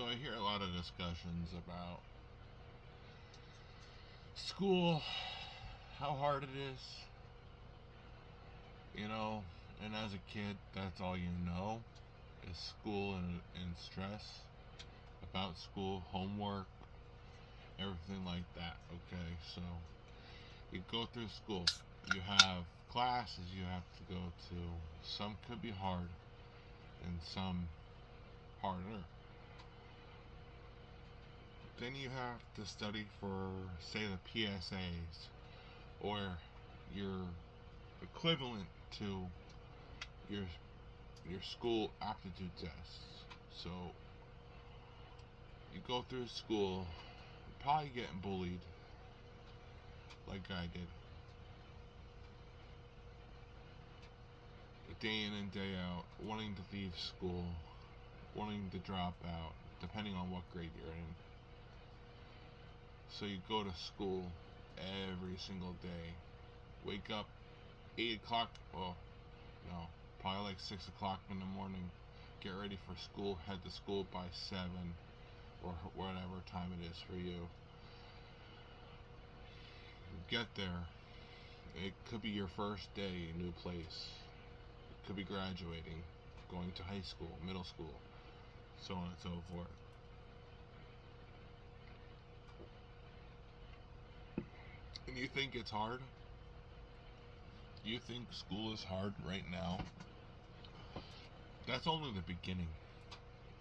So I hear a lot of discussions about school, how hard it is, you know, and as a kid, that's all you know is school and stress about school, homework, everything like that. Okay, so you go through school, you have classes you have to go to. Some could be hard and some harder. Then you have to study for, say, the PSAs or your equivalent to your your school aptitude tests. So you go through school, probably getting bullied, like I did, day in and day out, wanting to leave school, wanting to drop out, depending on what grade you're in. So you go to school every single day, wake up 8 o'clock, well, no, probably like 6 o'clock in the morning, get ready for school, head to school by 7 or whatever time it is for you. Get there. It could be your first day, new place. It could be graduating, going to high school, middle school, so on and so forth. And you think it's hard? You think school is hard right now? That's only the beginning.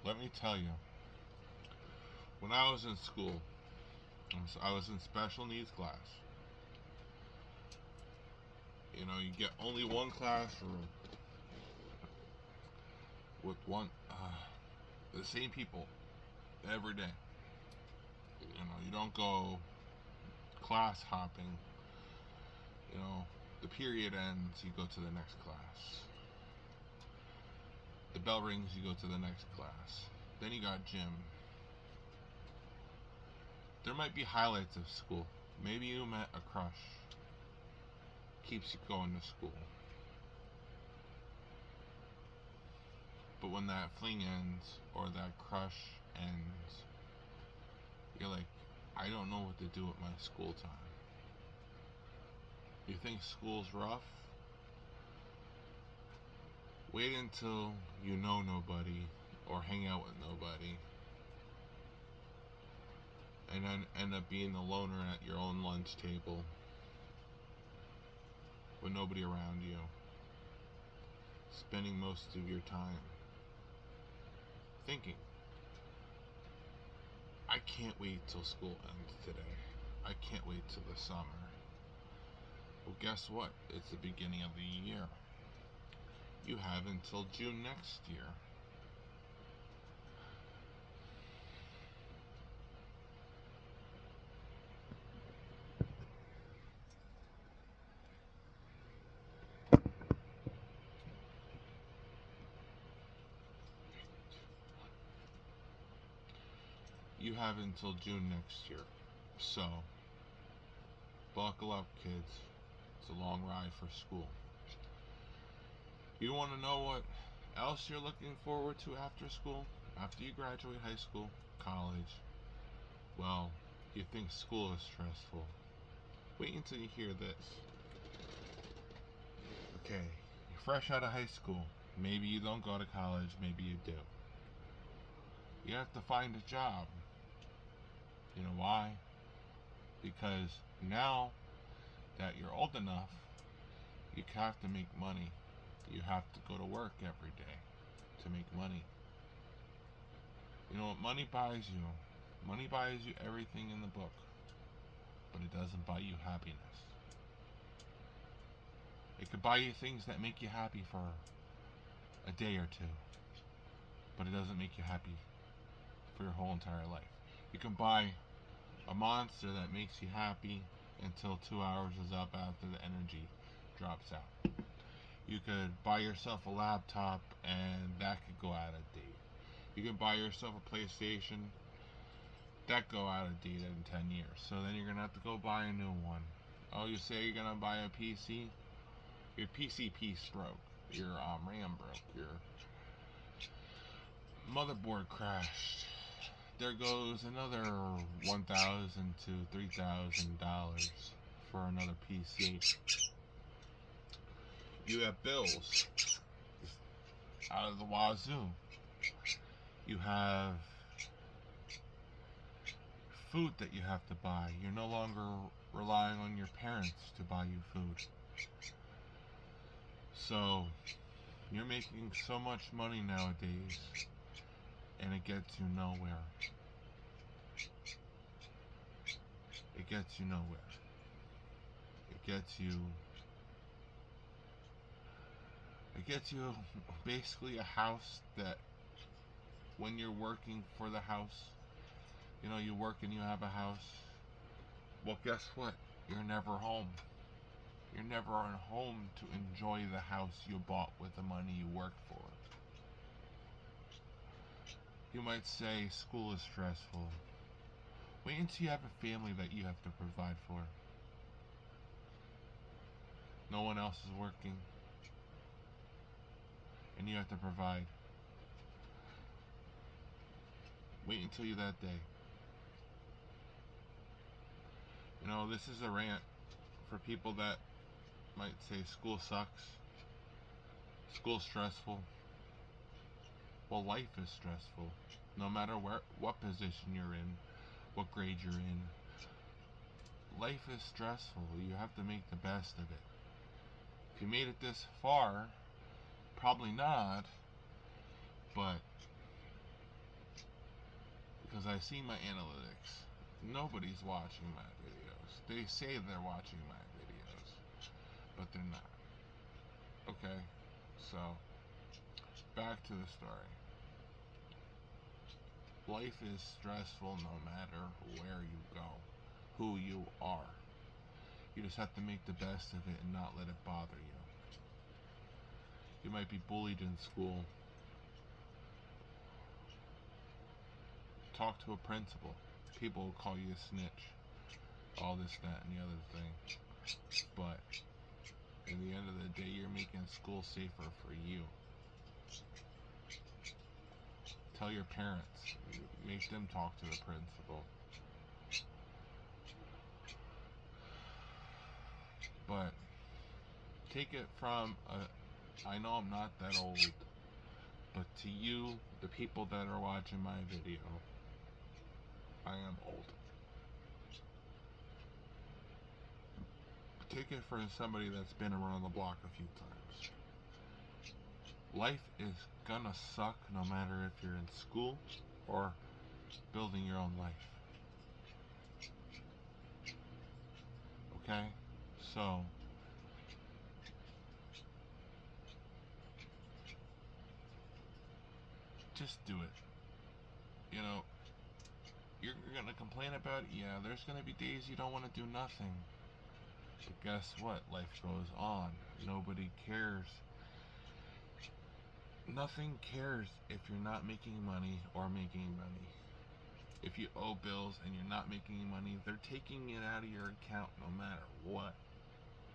Let me tell you, when I was in school, I was in special needs class. You know, you get only one classroom with the same people every day. You know, you don't go class hopping. You know, the period ends, you go to the next class. The bell rings, you go to the next class. Then you got gym. There might be highlights of school. Maybe you met a crush. Keeps you going to school. But when that fling ends, or that crush ends, you're like, I don't know what to do with my school time. You think school's rough? Wait until you know nobody or hang out with nobody and then end up being the loner at your own lunch table with nobody around you, spending most of your time thinking, I can't wait till school ends today. I can't wait till the summer. Well, guess what? It's the beginning of the year. You have until June next year. You have until June next year. So, buckle up, kids. It's a long ride for school. You want to know what else you're looking forward to after school? After you graduate high school, college? Well, you think school is stressful. Wait until you hear this. Okay, you're fresh out of high school. Maybe you don't go to college, maybe you do. You have to find a job. You know why? Because now that you're old enough, you have to make money. You have to go to work every day to make money. You know what money buys you? Money buys you everything in the book, but it doesn't buy you happiness. It could buy you things that make you happy for a day or two, but it doesn't make you happy for your whole entire life. You can buy a monster that makes you happy until 2 hours is up after the energy drops out. You could buy yourself a laptop and that could go out of date. You can buy yourself a PlayStation that go out of date in 10 years. So then you're gonna have to go buy a new one. Oh, you say you're gonna buy a PC? Your PC piece broke. Your RAM broke. Your motherboard crashed. there goes another $1,000 to $3,000 for another PC. You have bills out of the wazoo. You have food that you have to buy. You're no longer relying on your parents to buy you food. So, you're making so much money nowadays, and it gets you nowhere. It gets you nowhere. It gets you basically a house that when you're working for the house, you work and you have a house. Well, guess what? You're never home. You're never home to enjoy the house you bought with the money you worked for. You might say school is stressful. Wait until you have a family that you have to provide for. No one else is working, and you have to provide. Wait until you that day. This is a rant for people that might say school sucks, school's stressful. Well, life is stressful. No matter what position you're in, what grade you're in, life is stressful. You have to make the best of it. If you made it this far, probably not, but because I see my analytics, nobody's watching my videos. They say they're watching my videos, but they're not. Okay, so back to the story. Life is stressful no matter where you go, who you are. You just have to make the best of it and not let it bother you. You might be bullied in school. Talk to a principal. People will call you a snitch. All this, that, and the other thing. But at the end of the day, you're making school safer for you. Tell your parents. Make them talk to the principal. But take it from I know I'm not that old, but to you, the people that are watching my video, I am old. Take it from somebody that's been around the block a few times. Life is gonna suck no matter if you're in school or building your own life. Okay? So, just do it. You're gonna complain about it? Yeah, there's gonna be days you don't want to do nothing. But guess what? Life goes on. Nobody cares. Nothing cares if you're not making money or making money. If you owe bills and you're not making money, they're taking it out of your account no matter what.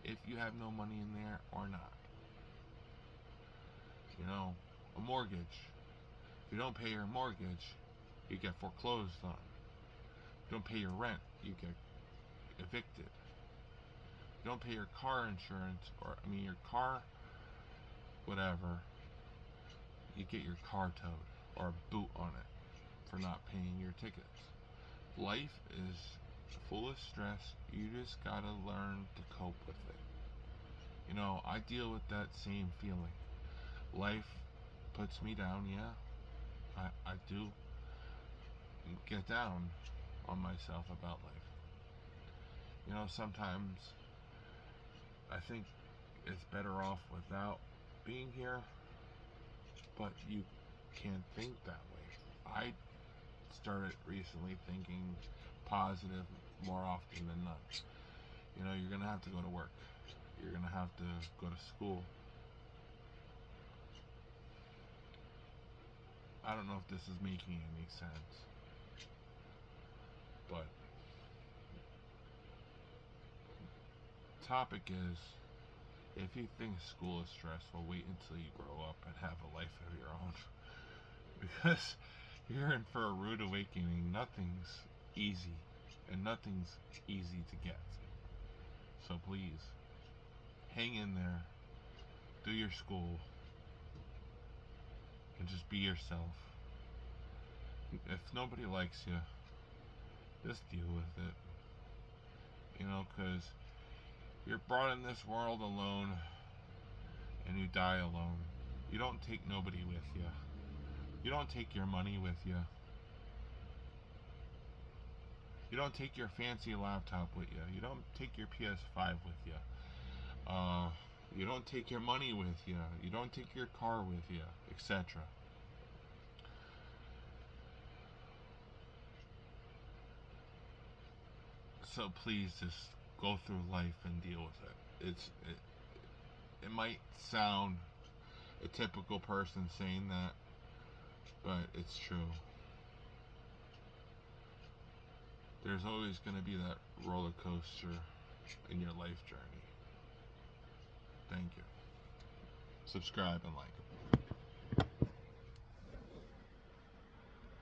If you have no money in there or not. A mortgage. If you don't pay your mortgage, you get foreclosed on. If you don't pay your rent, you get evicted. If you don't pay your car insurance, your car, whatever, you get your car towed or a boot on it for not paying your tickets. Life is full of stress. You just gotta learn to cope with it. I deal with that same feeling. Life puts me down, yeah. I do get down on myself about life. Sometimes I think it's better off without being here, but you can't think that way. I started recently thinking positive more often than not. You're gonna have to go to work. You're gonna have to go to school. I don't know if this is making any sense, but topic is, if you think school is stressful, wait until you grow up and have a life of your own. Because You're in for a rude awakening. Nothing's easy, and nothing's easy to get. So please, hang in there, do your school, and just be yourself. If nobody likes you, just deal with it. Because you're brought in this world alone, and you die alone. You don't take nobody with you. You don't take your money with you. You don't take your fancy laptop with you. You don't take your PS5 with you. You don't take your money with you. You don't take your car with you, etc. So please just go through life and deal with it. It might sound a typical person saying that, but it's true. There's always going to be that roller coaster in your life journey. Thank you. Subscribe and like.